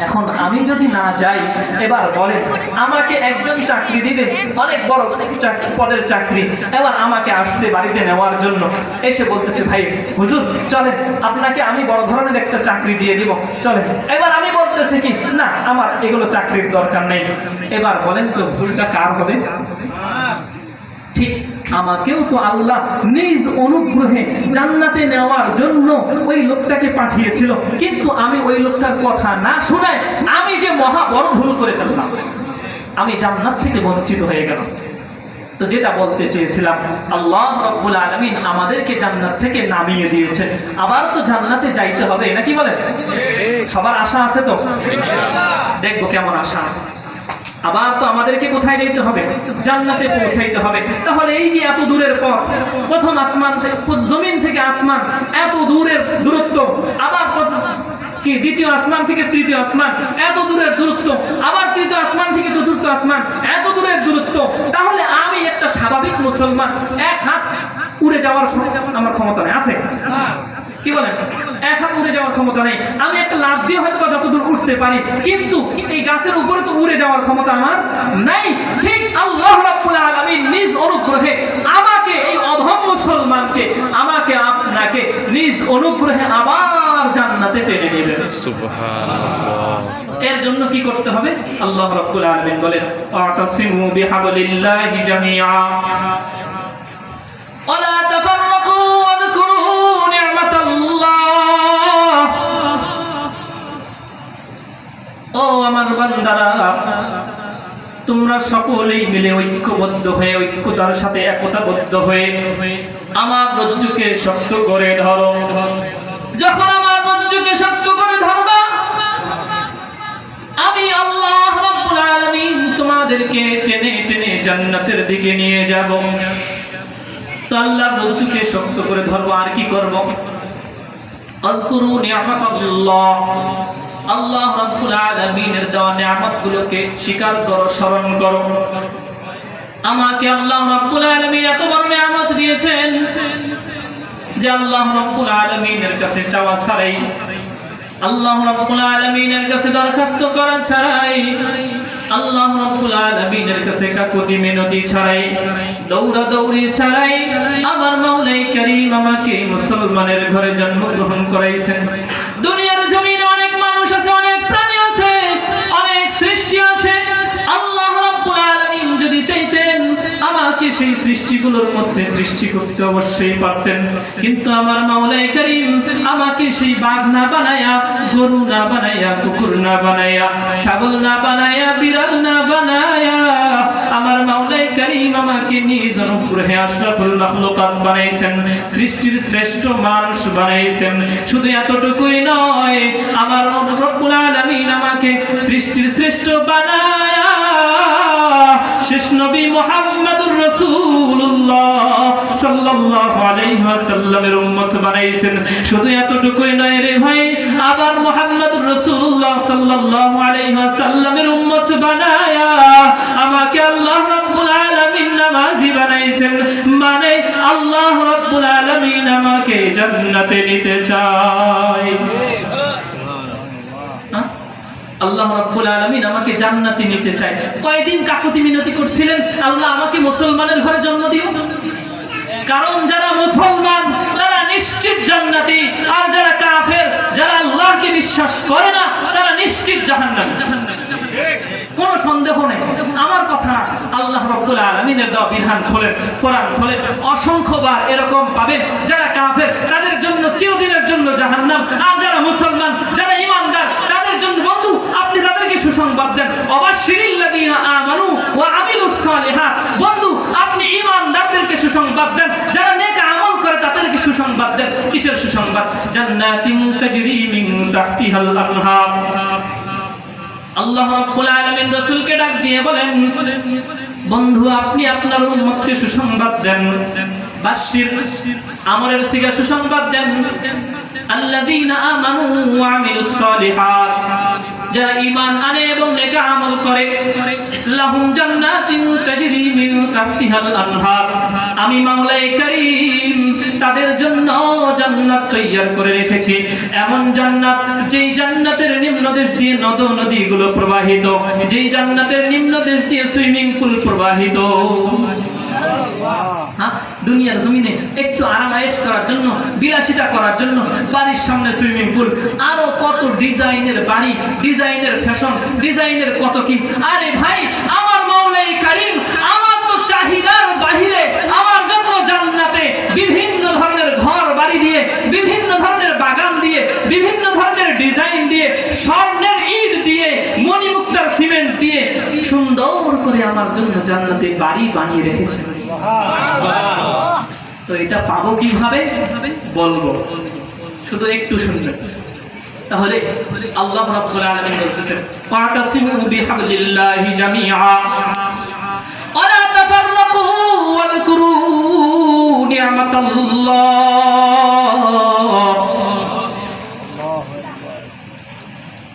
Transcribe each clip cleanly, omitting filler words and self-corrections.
এখন আমি যদি না যাই, এবার বলেন আমাকে একজন চাকরি দিবে, অনেক বড় পদের চাকরি, এবার আমাকে আসছে বাড়িতে নেওয়ার জন্য, এসে বলতেছে ভাই হুজুর চলেন আপনাকে আমি বড় ধরনের একটা চাকরি দিয়ে দিব, চলেন। এবার আমি বলতেছি কি না আমার এগুলো চাকরির দরকার নেই। এবার বলেন তো ভুলটা কার হবে? ঠিক আমাকেও তো আল্লাহ নিজ অনুগ্রহে জান্নাতে নেওয়ার জন্য ওই লোকটাকে পাঠিয়েছিল, কিন্তু আমি ওই লোকটার কথা না শোনায় আমি যে মহা বড় ভুল করে ফেললাম, আমি জান্নাত থেকে বঞ্চিত হয়ে গেলাম। তো যেটা বলতে চেয়েছিলাম, আল্লাহ রাব্বুল আলামিন আমাদেরকে জান্নাত থেকে নামিয়ে দিয়েছেন, আবার তো জান্নাতে যাইতে হবে নাকি বলেন? সবার আশা আছে তো? দেখবো কেমন আশা আছে। আবার তো আমাদেরকে কোথায় যেতে হবে? জান্নাতে পৌঁছাইতে হবে। তাহলে এই যে এত দূরের পথ, প্রথম আসমান থেকে জমিন থেকে আসমান এত দূরের দূরত্ব, আবার কি দ্বিতীয় আসমান থেকে তৃতীয় আসমান এত দূরের দূরত্ব, আবার তৃতীয় আসমান থেকে চতুর্থ আসমান এত দূরের দূরত্ব, তাহলে আমি একটা স্বাভাবিক মুসলমান এক হাত উড়ে যাওয়ার আমার ক্ষমতা নেই, আছে কি বলেন? এক হাত উড়ে যাওয়ার ক্ষমতা নেই। আমি একটা লাফ দিয়ে হয়তো যতদূর উঠতে পারি, কিন্তু এই গাছের উপরে তো উড়ে যাওয়ার ক্ষমতা আমার নাই। ঠিক আল্লাহ রাব্বুল আলামিন নিজ অনুগ্রহে আমাকে এই অধম মুসলমানকে, আমাকে আপনাকে নিজ অনুগ্রহে আবার জান্নাতে টেনে নেবেন। সুবহানাল্লাহ। এর জন্য কি করতে হবে? আল্লাহ রাব্বুল আলামিন বলেন আতাসিমু বিহাবলিল্লাহি জামিআ ওয়ালা তাফাররাকু ওয়াযকুরু নি'মাতাল্লাহ। ও আমার বান্দারা, তোমরা সকলেই মিলে ঐক্যবদ্ধ হয়ে, ঐক্যতার সাথে একতাবদ্ধ হয়ে আমার রজ্জুকে শক্ত করে ধরো। যখন আমার রজ্জুকে শক্ত করে ধরবা, আমি আল্লাহ রাব্বুল আলামিন তোমাদেরকে টেনে টেনে জান্নাতের দিকে নিয়ে যাব। তো আল্লাহ রজ্জুকে শক্ত করে ধরবো, আর কি করব? আযকুরু নি'মাতাল্লাহ, আল্লাহ রাব্বুল আলামিনের দেওয়া নিয়ামতগুলোকে স্বীকার করো, স্মরণ করো। আমাকে আল্লাহ রাব্বুল আলামিন এত বড় নিয়ামত দিয়েছেন যে আল্লাহ রাব্বুল আলামিনের কাছে চাওয়া ছাড়াই, আল্লাহ রাব্বুল আলামিনের কাছে দরখাস্ত করা ছাড়াই, আল্লাহ রাব্বুল আলামিনের কাছে কাকুতি মিনতি ছাড়াই, দৌড়াদৌড়ি ছাড়াই আমার মাওলাই কারীম আমাকে মুসলমানের ঘরে জন্মগ্রহণ করাইছেন। দুনিয়ার জমিনে অনেক মানুষ আছে, অনেক প্রাণী আছে, অনেক সৃষ্টি আছে। আল্লাহ রাব্বুল আলামিন যদি চাইতেন আমাকে সেই সৃষ্টিগুলোর মধ্যে সৃষ্টি করতে অবশ্যই পারতেন, কিন্তু আমার মাওলাই কারীম আমাকে সেই বাঘ না বানায়া, গরু না বানায়া, কুকুর না বানায়া, ছাগল না বানায়া, বিড়াল না বানায়া আমার মাওলাই কারীম আমাকে নিজ অনুগ্রহে আশরাফুল মাখলুকাত বানাইছেন, সৃষ্টির শ্রেষ্ঠ মানুষ বানাইছেন। শুধু এতটুকুই নয়, আমার রব্বুল আলামিন আমাকে সৃষ্টির শ্রেষ্ঠ বানায়া শেষ নবী মুহাম্মদুর রাসূলুল্লাহ সাল্লাল্লাহু আলাইহি ওয়াসাল্লামের উম্মত বানাইছেন। শুধু এতটুকুই নয় রে ভাই, আবার মুহাম্মদুর রাসূলুল্লাহ সাল্লাল্লাহু আলাইহি ওয়াসাল্লামের উম্মত বানায়া আমাকে আল্লাহ রাব্বুল আলামিন নামাজি বানাইছেন। মানে আল্লাহ রাব্বুল আলামিন আমাকে জান্নাতে নিতে চায়। আল্লাহ রাব্বুল আলামিন আমাকে জান্নাতে নিতে চায়। কয়দিন কাকুতি মিনতি করছিলেন, আল্লাহ আমাকে মুসলমানের ঘরে জন্ম দিও। কারণ যারা মুসলমান তারা নিশ্চিত জান্নাতি, আর যারা কাফের, যারা আল্লাহকে বিশ্বাস করে না, তারা নিশ্চিত জাহান্নামী। কোনো সন্দেহ নেই। আমার কথা আল্লাহ রাব্বুল আলামিনের দেওয়া বিধান খোলেন, কোরআন খোলেন, অসংখ্যবার এরকম পাবেন যারা কাফের তাদের জন্য চিরদিনের জন্য জাহান্নাম, আর যারা মুসলমান, যারা ঈমানদার তাদের জন্য বন্ধু আপনি তাদেরকে সুসংবাদ দেন। ওয়াবাশশিরিল্লাযীনা আমানু ওয়া আমিলুস সালিহাত, বন্ধু আপনি ঈমানদারদেরকে সুসংবাদ দেন, যারা নেক আমল করে তাদেরকে সুসংবাদ দেন। কিসের সুসংবাদ? জান্নাতিন তাজরি মিন তাহতিহাল আনহার। আল্লাহ রাব্বুল আলামিন রাসূলকে ডাক দিয়ে বলেন, বন্ধু আপনি আপনার উম্মতকে সুসংবাদ দেন। বাশশির আমরের সিগা সুসংবাদ দেন। আল্লাযীনা আমানু ওয়া আমিলুস সালিহাত, যারা ঈমান আনে এবং নেক আমল করে, লাহুম জান্নাতিন তাজরি মিন তাহতিহাল আনহার, আমি মাওলাই কারীম তাদের জন্য জান্নাত তৈয়ার করে রেখেছি, এমন জান্নাত যেই জান্নাতের নিম্নদেশ দিয়ে নদ-নদীগুলো প্রবাহিত, যেই জান্নাতের নিম্নদেশ দিয়ে সুইমিং পুল প্রবাহিত। দুনিয়ার জমিনে একটু আরামায়েশ করার জন্য, বিলাসিতা করার জন্য বাড়ির সামনে সুইমিং পুল, আরো কত ডিজাইনের বাড়ি, ডিজাইনের ফ্যাশন, ডিজাইনের কত কি। আরে ভাই, আমার মাওলাই কারীম আমার তো চাহিদার বাহিরে আমার জন্য জান্নাতে বিভিন্ন ধরনের ঘর বাড়ি দিয়ে, বিভিন্ন ধরনের বাগান দিয়ে, বিভিন্ন ধরনের ডিজাইন দিয়ে, স্বর্ণের ইট দিয়ে, মণিমুক্তার সিমেন্ট দিয়ে সুন্দর করে আমার জন্য জান্নাতে বাড়ি বানিয়ে রেখেছে। তো এটা পাবো কিভাবে বলবো, শুধু একটু শুনবেন। তাহলে আল্লাহ রাব্বুল আলামিন বলতেছেন, ফাতাসিমু বিহাবলিল্লাহি জামিআ ওয়া লা তাফাররাকু ওয়াযকুরু নি'মাতাল্লাহ।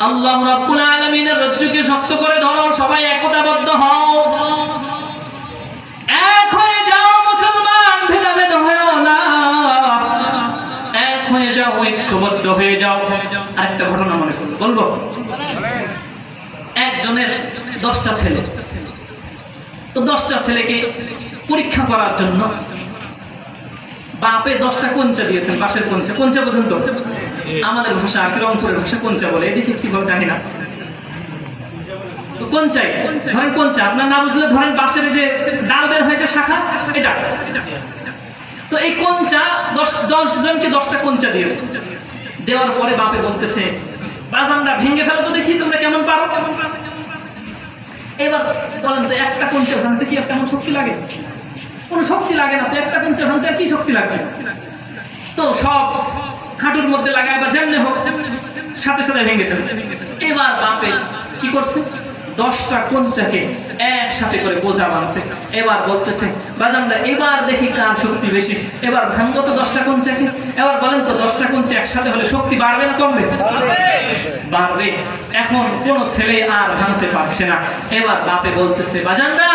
আল্লাহ রাব্বুল আলামিনের রজ্জুকে শক্ত করে ধরো, সবাই একতাবদ্ধ হও, এক হয়ে যাও মুসলমান, ভেদাভেদ হয়েও না, এক হয়ে যাও, ঐক্যবদ্ধ হয়ে যাও। আরেকটা ঘটনা মনে করো, বলবো। একজনের 10টা ছেলে, তো 10টা ছেলেকে পরীক্ষা করার জন্য বাপে 10টা কোঞ্চা দিয়েছেন, পাশের কোঞ্চা, কোঞ্চা বোঝেন তো? আমাদের ভাষা, রংপুরের ভাষা কোঞ্চা বলে, এদিকে কি বলে জানি না। কোঞ্চাই ধরেন, কোঞ্চা আপনার না বুঝলে ধরেন বাঁশের যে ডাল বের হয়েছে শাখা, এটা। তো এই কোঞ্চা 10 জনকে 10টা কোঞ্চা দিয়েছে। দেওয়ার পরে বাপে বলতেছে, বাজানরা ভেঙে ফেলো তো দেখি তোমরা কেমন পারো। এবার বলেন তো, একটা কোঞ্চা ভাঙতে কি আর তেমন শক্তি লাগে? কোনো শক্তি লাগে না। তো একটা কোঞ্চা ভাঙতে আর কি শক্তি লাগবে? তো সব হাঁটুর মধ্যে লাগায় বা যেমনি হোক সাথে সাথে ভেঙে ফেলছে। এবার বাপে কি করছে, 10টা কোঞ্চাকে একসাথে করে বোঝা বানছে। এবার বলতেছে, বাজানরা এবার দেখি কার শক্তি বেশি, এবার ভাঙবো তো 10টা কোঞ্চাকে। এবার বলেন তো, 10টা কোঞ্চা একসাথে হলে শক্তি বাড়বে না কমবে? বাড়বে। এখন কোন ছেলে আর ভাঙতে পারছে না। এবার বাপে বলতেছে, বাজানরা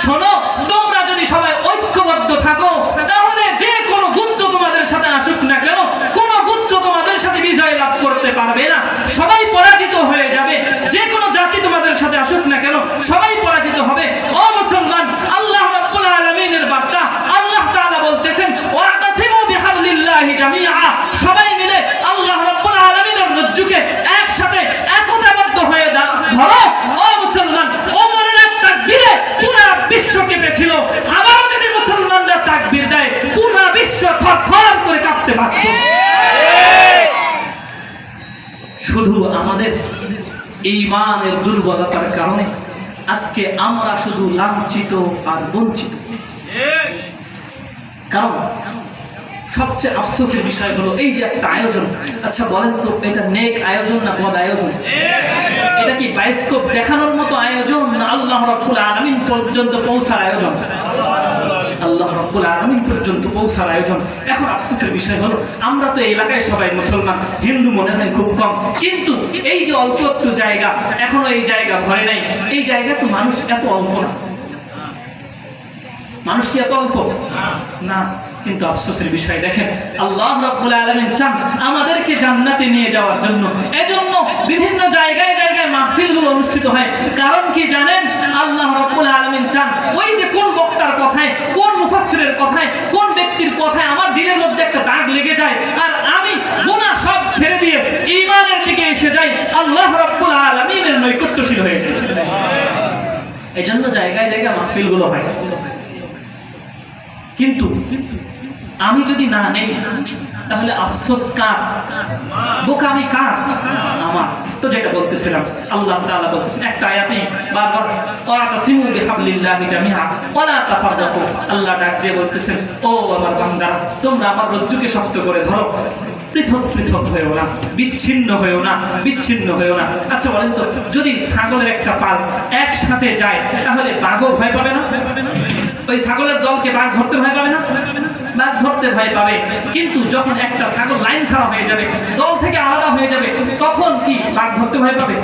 শোনো, তোমরা যদি সবাই ঐক্যবদ্ধ থাকো, তাহলে যে কোনো গুত্র তোমাদের সাথে আসুক না কেন, কোন গুত্র তোমাদের সাথে বিজয় লাভ করতে পারবে না, সবাই পরাজিত হয়ে যাবে। যে কোনো জাতি তোমাদের সাথে আসুক না কেন, সবাই পরাজিত হবে। ও মুসলমান, আল্লাহ রাব্বুল আলামিনের বার্তা, আল্লাহ তাআলা বলতেছেন, ওয়াতাসিমু বিহাবলিল্লাহি জামিআ, সবাই মিলে আল্লাহ রাব্বুল আলামিনের রজ্জুকে একসাথে একতাবদ্ধ হয়ে ধরো। ও মুসলমান, ওমরের এক তাকবীরে পুরো বিশ্ব কেঁপেছিল। আবারও যদি মুসলমানরা তাকবীর দেয়, পুরো বিশ্ব থরথর করে কাঁপতে বাধ্য। শুধু আমাদের ঈমানের দুর্বলতার কারণে আজকে আমরা শুধু লাঞ্ছিত আর বঞ্চিত। কারণ সবচেয়ে আফসোসের বিষয় হলো এই যে একটা আয়োজন, আচ্ছা বলেন তো, এটা নেক আয়োজন না বদ আয়োজন? এটা কি বায়োস্কোপ দেখানোর মতো আয়োজন না আল্লাহ রাব্বুল আলামিন পর্যন্ত পৌঁছার আয়োজন? আল্লাহ রাব্বুল আলামিন পর্যন্ত পৌঁছার আয়োজন। এখন আফসোসের বিষয় হলো, আমরা তো এই এলাকায় সবাই মুসলমান, হিন্দু মনে হয় খুব কম, কিন্তু এই যে অল্প একটু জায়গা, এখনো এই জায়গা ভরে নাই। এই জায়গা তো মানুষ এত অল্প না, মানুষ কি এত অল্প না? কিন্তু আফসোসের বিষয় দেখেন, আল্লাহ রাব্বুল আলামিন চান আমাদেরকে জান্নাতে নিয়ে যাওয়ার জন্য। এজন্য বিভিন্ন জায়গায় জায়গায় মাহফিলগুলো অনুষ্ঠিত হয়। কারণ কি জানেন? আল্লাহ রাব্বুল আলামিন চান ওই যে কোন বক্তার কথায়, কোন মুফাসসিরের কথায়, কোন ব্যক্তির কথায় আমার দিলের মধ্যে একটা দাগ লেগে যায়, আর আমি গুনাহ সব ছেড়ে দিয়ে ঈমানের দিকে এসে যাই, আল্লাহ রাব্বুল আলামিনের নৈকট্যশীল হয়ে যাই। এজন্য জায়গায় জায়গায় মাহফিলগুলো হয়। কিন্তু আমি যদি না নেই, তাহলে আফসোস কার, বোকামি কার? আমার। তো যেটা বলতেছিলাম, আল্লাহ তাআলা বলতেছেন একটা আয়াতে বারবার, ওয়াতাসিমু বিহাবলিল্লাহি জামিআ ওয়া লা তাফাররাকু। আল্লাহ ডাক দিয়ে বলতেছেন, ও আমার বান্দা, তোমরা আমার রজ্জুকে শক্ত করে ধরো, পৃথক পৃথক হয়েও না, বিচ্ছিন্ন হয়েও না, বিচ্ছিন্ন হয়েও না। আচ্ছা বলেন তো, যদি ছাগলের একটা পাল একসাথে যায়, তাহলে বাঘও ভয় পাবে না? ওই ছাগলের দলকে বাঘ ধরতে ভয় পাবে না? বাঘ ধরতে ভয় পাবে, কিন্তু যখন একটা ছাগল লাইন ছাড়া হয়ে যাবে, দল থেকে আলাদা হয়ে যাবে, তখন কি বাঘ ধরতে ভয় পাবে?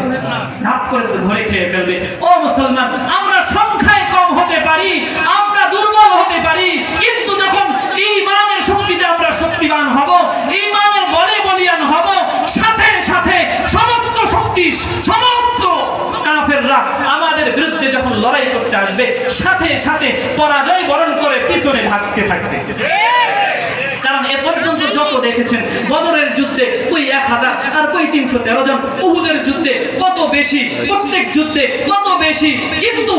ধাপ করে ধরে খেয়ে ফেলবে। ও মুসলমান, আমরা সংখ্যায় কম হতে পারি, আমরা দুর্বল হতে পারি, কিন্তু যখন ঈমানের শক্তিতে আমরা শক্তিবান হব, ঈমানের বলে বলিয়ান হব, সাথে সাথে সমস্ত শক্তি, সমস্ত কাফেররা আমাদের বিরুদ্ধে যখন লড়াই করতে আসবে, সাথে সাথে পরাজয় বরণ করে পিছনে ভাগতে থাকবে। কারণ এ পর্যন্ত যত দেখেছেন, বদরের যুদ্ধে কই 1000 আর কই 313 জন, উহুদের যুদ্ধে কত বেশি, প্রত্যেক যুদ্ধে কত বেশি, কিন্তু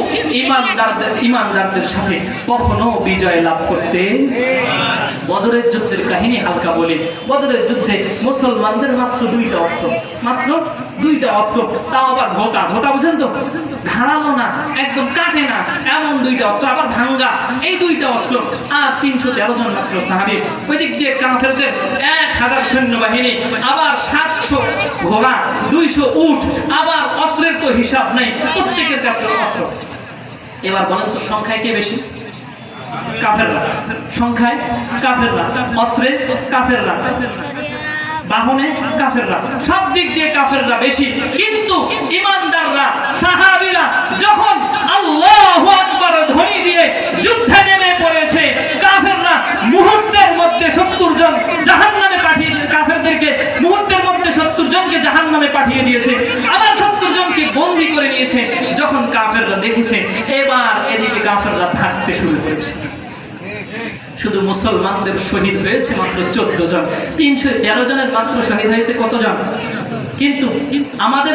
ঈমানদারদের সাথে কখনো বিজয় লাভ করতে। বদরের যুদ্ধের কাহিনী হালকা বলি। বদরের যুদ্ধে মুসলমানদের মাত্র 2টা অস্ত্র, মাত্র 2টা অস্ত্র, তাও আবার ভোতা, ভোতা বুঝেন তো, ধারালো না, একদম কাটে না, এমন 2টা অস্ত্র, আবার ভাঙ্গা, এই 2টা অস্ত্র, আর 313 জন মাত্র সাহাবী। ওই দিক দিয়ে কাফেরদের 1000 সৈন্যবাহিনী, আবার 700 ঘোড়া, 200 উট, আবার অস্ত্রের তো হিসাব নাই, প্রত্যেকের কাছে অস্ত্র। এবার বলেন তো সংখ্যায় কে বেশি? কাফেররা। সংখ্যায় কাফেররা, অস্ত্রে কাফেররা, বাহনে কাফেররা, সব দিক দিয়ে কাফেররা বেশি। কিন্তু ঈমানদাররা, সাহাবীরা যখন আল্লাহু আকবার ধ্বনি দিয়ে যুদ্ধে নেমে পড়েছে, কাফেররা মুহূর্তের মধ্যে 70 জন জাহান্নামে পাঠিয়ে, কাফেরদেরকে মুহূর্তের মধ্যে 70 জনকে জাহান্নামে পাঠিয়ে দিয়েছে, আবার 70 জনকে বন্দী করে নিয়েছে। যখন কাফেররা দেখেছে, এবার এদিকে কাফেররা ভাগতে শুরু করেছে। শুধু মুসলমানদের শহীদ হয়েছে মাত্র 14 জন, 313 জনের মাত্র শহীদ হয়েছে কতজন? কিন্তু আমাদের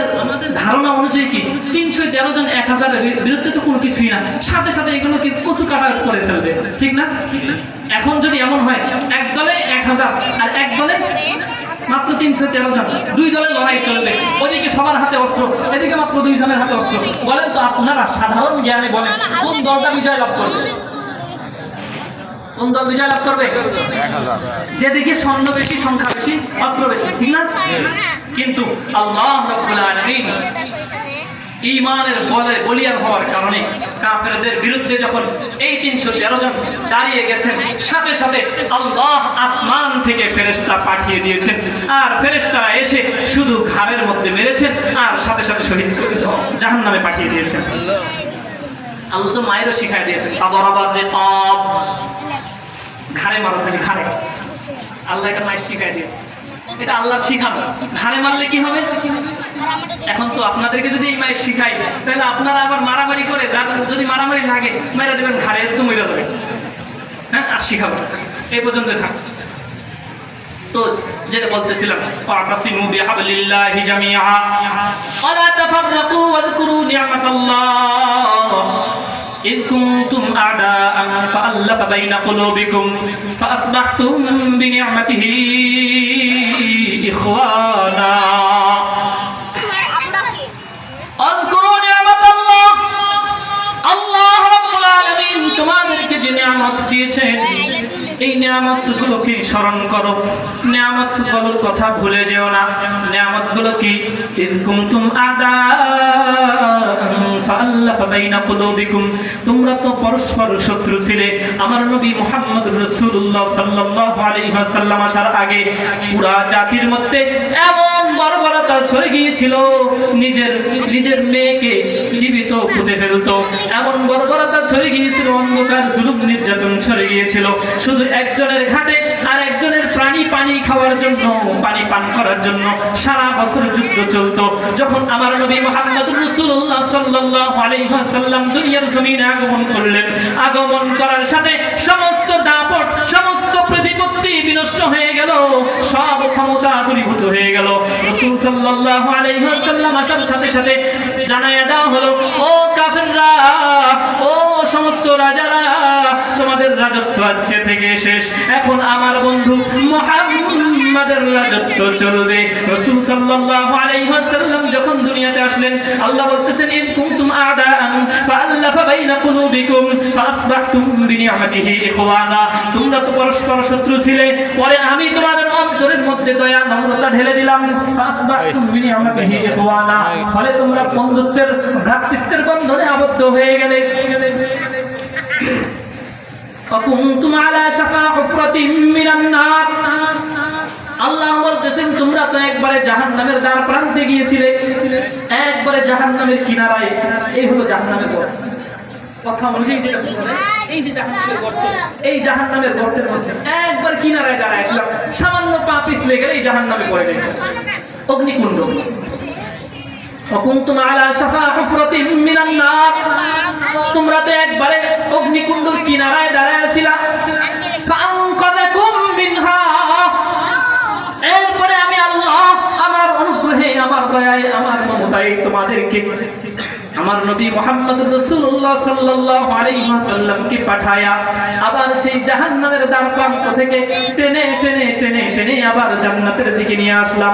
ধারণা অনুযায়ী কি 313 জন 1000 এর বিরুদ্ধে তো কোনো কিছুই না, সাথে সাথে এগুলোকে কচু কাটা করে ফেলবে, ঠিক না? এখন যদি এমন হয়, এক দলে 1000 আর এক দলে মাত্র 313 জন, 2 দলে লড়াই চলবে, ওদিকে সবার হাতে অস্ত্র, এদিকে মাত্র 2 জনের হাতে অস্ত্র। বলেন তো আপনারা সাধারণ জ্ঞানে বলেন, কোন দলটা বিজয় লাভ করবে? কোন দল বিজয় লাভ করবে? যেদিকে সৈন্য বেশি, সংখ্যা বেশি, অস্ত্র বেশি, ঠিক না? কিন্তু আল্লাহ রাব্বুল আলামিন ঈমানের বলে বলিয়ান হওয়ার কারণে কাফেরদের বিরুদ্ধে যখন এই 313 জন দাঁড়িয়ে গেছেন, সাথে সাথে আল্লাহ আসমান থেকে ফেরেশতা পাঠিয়ে দিয়েছেন, আর ফেরেশতারা এসে শুধু ঘাড়ের মধ্যে মেরেছেন, আর সাথে সাথে শহীদ জাহান্নামে পাঠিয়ে দিয়েছেন। আল্লাহ তো মায়েরও শিখাই দিয়েছেন, আবার রিকাব, ঘাড়ে মারা থাকে, ঘাড়ে। আল্লাহ এটা মায়ের শিখাই দিয়েছে, এটা আল্লাহর শিখানো। ঘাড়ে মারলে কি হবে? এখন তো আপনাদেরকে যদি এই মায়ের শিখাই, তাহলে আপনারা আবার মারামারি করে, যদি মারামারি লাগে মেরে দেবেন ঘাড়ে, একদম মরে যাবে। হ্যাঁ, আর শিখাবো এই পর্যন্ত থাক। তো যেটা বলতেছিলাম, ফাতাসিমু বিহাবলিল্লাহি জামিআ ওয়ালা তাফাররাকু ওয়াযকুরু নি'মাতাল্লাহ إذ كنتم أعداء فألف بين قلوبكم فأصبحتم بنعمته إخوانا اذكروا نعمة الله الله رب العالمين তোমাদেরকে যে নিয়ামত দিয়েছেন, এই নিয়ামতগুলোকে স্মরণ করো, নিয়ামতগুলোর কথা ভুলে যেও না। নিয়ামতগুলো কি? ইয কুনতুম আদাআন ফাআল্লাফা বাইনা কুলুবিকুম, তোমরা তো পরস্পর শত্রু ছিলে। আমার নবী মুহাম্মদ রাসূলুল্লাহ সাল্লাল্লাহু আলাইহি ওয়াসাল্লাম আসার আগে পুরা জাতির মধ্যে এমন বর্বরতা ছড়ে গিয়েছিল, নিজের মেয়েকে জীবিত পুঁতে ফেলতো, এমন বর্বরতা ছড়ে গিয়েছিল, অন্ধকার জুলুম নির্যাতন ছড়ে গিয়েছিল। শুধু একজনের ঘাটে আর একজনের পানি খাওয়ার জন্য, পানি পান করার জন্য সারা বছর যুদ্ধ চলতো। যখন আমার নবী মুহাম্মদ রাসূলুল্লাহ সাল্লাল্লাহু আলাইহি ওয়াসাল্লাম দুনিয়ার জমিনে আগমন করলেন, আগমন করার সাথে সমস্ত দাপট, সমস্ত প্রতিপত্তি বিনষ্ট হয়ে গেল, সব ক্ষমতা দূরীভূত হয়ে গেল। রাসূল সাল্লাল্লাহু আলাইহি ওয়াসাল্লাম আসার সাথে সাথে জানায়া দেওয়া হলো, ও কাফেররা, ও সমস্ত রাজারা, তোমাদের রাজত্ব আজকে থেকে শেষ, এখন আমার বন্ধু মুহাম্মাদের রাজত্ব চলবে। রাসূল সাল্লাল্লাহু আলাইহি ওয়াসাল্লাম যখন দুনিয়াতে আসলেন, আল্লাহ বলতেছেন, ইন কুনতুম আদাআন ফাআল্লাফা বাইনা কুলুবিকুম ফাআসবাহতুম বিনিআমাতিহি ইখওয়ানা, তোমরা তো পরস্পর শত্রু ছিলে, পরে আমি তোমাদের অন্তরের মধ্যে দয়া নম্রতা ঢেলে দিলাম, ফাআসবাহতুম বিনিআমাতিহি ইখওয়ানা, ফলে তোমরা বন্ধুত্বের, ভ্রাতৃত্বের বন্ধনে আবদ্ধ হয়ে গেলে। وكنتم على شفا حفرة من النار আল্লাহ বলতেছেন তোমরা তো একবারে জাহান্নামের দ্বার প্রান্তে গিয়েছিলে, একবারে জাহান্নামের কিনারায়। এই হলো জাহান্নামের গর্ত। কথা অনুযায়ী যেটা বুঝলেন, এই যে জাহান্নামের গর্ত, এই জাহান্নামের গর্তের মধ্যে একবার কিনারায় দাঁড়াইছিলাম, সামান্য পা পিছলে গেলে এই জাহান্নামে পড়ে যেত। অগ্নিকুণ্ড। وكنتم على شفا حفرة من النار তোমরা তো একবারে অগ্নিকুণ্ডের কিনারায় দাঁড়ায় ছিলা। فأنقذكم منها এরপরে আমি আল্লাহ আমার অনুগ্রহে, আমার দয়ায়, আমার মমতায় তোমাদেরকে আমার নবী মুহাম্মদুর রাসূলুল্লাহ সাল্লাল্লাহু আলাইহি ওয়াসাল্লামকে পাঠায়া আবার সেই জাহান্নামের দ্বার প্রান্ত থেকে টেনে টেনে টেনে টেনে আবার জান্নাতের দিকে নিয়ে আসলাম।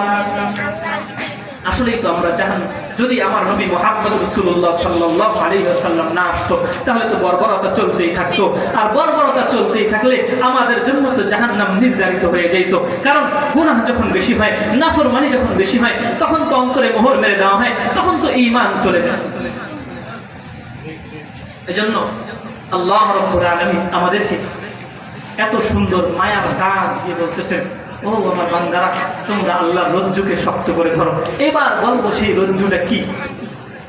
আসলেই তো আমরা জাহান্নাম, যদি আমার নবী মুহাম্মদ রাসূলুল্লাহ সাল্লাল্লাহু আলাইহি ওয়াসাল্লাম না আসতো তাহলে তো বর্বরতা চলতেই থাকতো, আর বর্বরতা চলতেই থাকলে আমাদের জন্য তো জাহান্নাম নির্ধারিত হয়ে যেত। কারণ গুনাহ যখন বেশি হয়, নাফরমানি যখন বেশি হয়, তখন তো অন্তরে মোহর মেরে দেওয়া হয়, তখন তো ঈমান চলে যায়। এজন্য আল্লাহ রাব্বুল আলামিন আমাদেরকে এত সুন্দর মায়ার ডাক দিয়ে বলতেছেন, ও আমার বান্দারা তোমরা আল্লাহর রজ্জুকে শক্ত করে ধরো। এবার বলবো সেই রজ্জুটা কি।